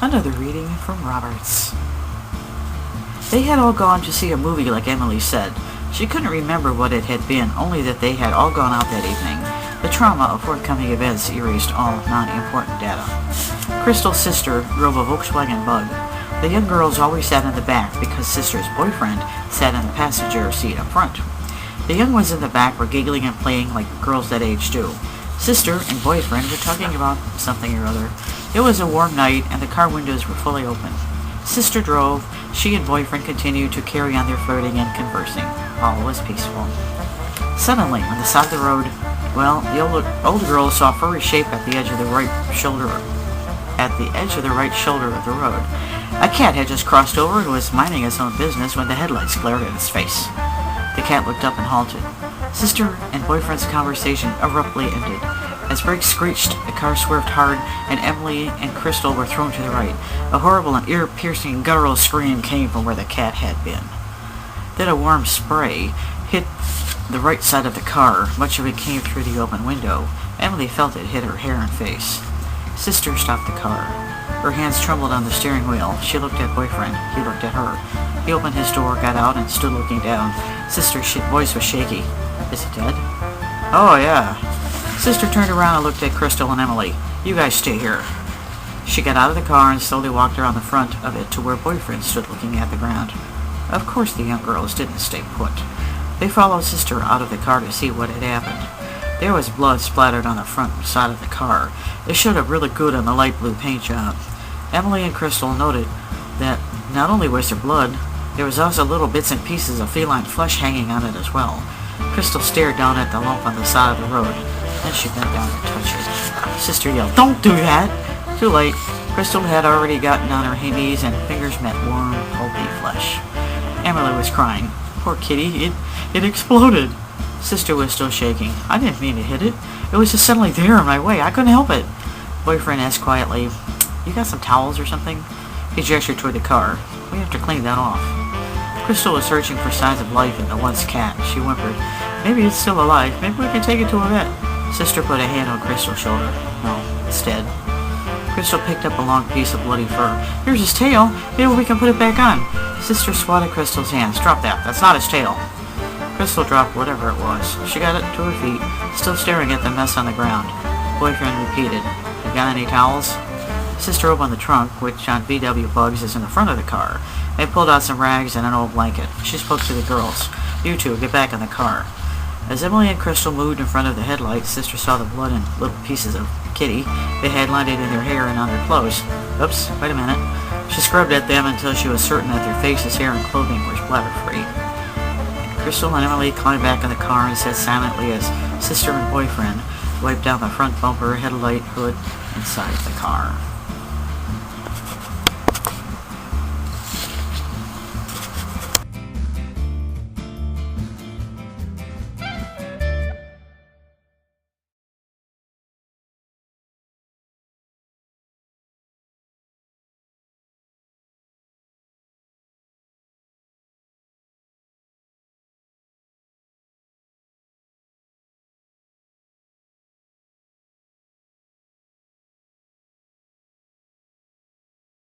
Another reading from Roberts. They had all gone to see a movie like Emily said. She couldn't remember what it had been, only that they had all gone out that evening. The trauma of forthcoming events erased all non-important data. Crystal's sister drove a Volkswagen Bug. The young girls always sat in the back because Sister's boyfriend sat in the passenger seat up front. The young ones in the back were giggling and playing like girls that age do. Sister and boyfriend were talking about something or other. It was a warm night and the car windows were fully open. Sister drove. She and boyfriend continued to carry on their flirting and conversing. All was peaceful. Suddenly, on the side of the road, the older girl saw a furry shape at the edge of the right shoulder of the road. A cat had just crossed over and was minding its own business when the headlights glared at its face. The cat looked up and halted. Sister and boyfriend's conversation abruptly ended. As brakes screeched, the car swerved hard, and Emily and Crystal were thrown to the right. A horrible and ear-piercing guttural scream came from where the cat had been. Then a warm spray hit the right side of the car. Much of it came through the open window. Emily felt it hit her hair and face. Sister stopped the car. Her hands trembled on the steering wheel. She looked at boyfriend. He looked at her. He opened his door, got out, and stood looking down. Sister's voice was shaky. Is he dead? Oh, yeah. Sister turned around and looked at Crystal and Emily. You guys stay here. She got out of the car and slowly walked around the front of it to where boyfriend stood looking at the ground. Of course the young girls didn't stay put. They followed Sister out of the car to see what had happened. There was blood splattered on the front side of the car. It showed up really good on the light blue paint job. Emily and Crystal noted that not only was there blood, there was also little bits and pieces of feline flesh hanging on it as well. Crystal stared down at the lump on the side of the road. Then she bent down to touch it. Sister yelled, "Don't do that!" Too late. Crystal had already gotten on her knees and fingers met warm, pulpy flesh. Emily was crying. Poor kitty, it exploded. Sister was still shaking. I didn't mean to hit it. It was just suddenly there in my way. I couldn't help it. Boyfriend asked quietly, "You got some towels or something?" He gestured toward the car. "We have to clean that off." Crystal was searching for signs of life in the once cat. She whimpered, "Maybe it's still alive. Maybe we can take it to a vet." Sister put a hand on Crystal's shoulder. "No, it's dead." Crystal picked up a long piece of bloody fur. "Here's his tail. Maybe we can put it back on." Sister swatted Crystal's hands. "Drop that. That's not his tail." Crystal dropped whatever it was. She got it to her feet, still staring at the mess on the ground. Boyfriend repeated, "You got any towels?" Sister opened the trunk, which on VW Bugs is in the front of the car, and pulled out some rags and an old blanket. She spoke to the girls. "You two, get back in the car." As Emily and Crystal moved in front of the headlights, Sister saw the blood and little pieces of kitty they had landed in their hair and on their clothes. Oops, wait a minute. She scrubbed at them until she was certain that their faces, hair, and clothing were splatter-free. Crystal and Emily climbed back in the car and sat silently as Sister and boyfriend wiped down the front bumper, headlight, hood, inside the car.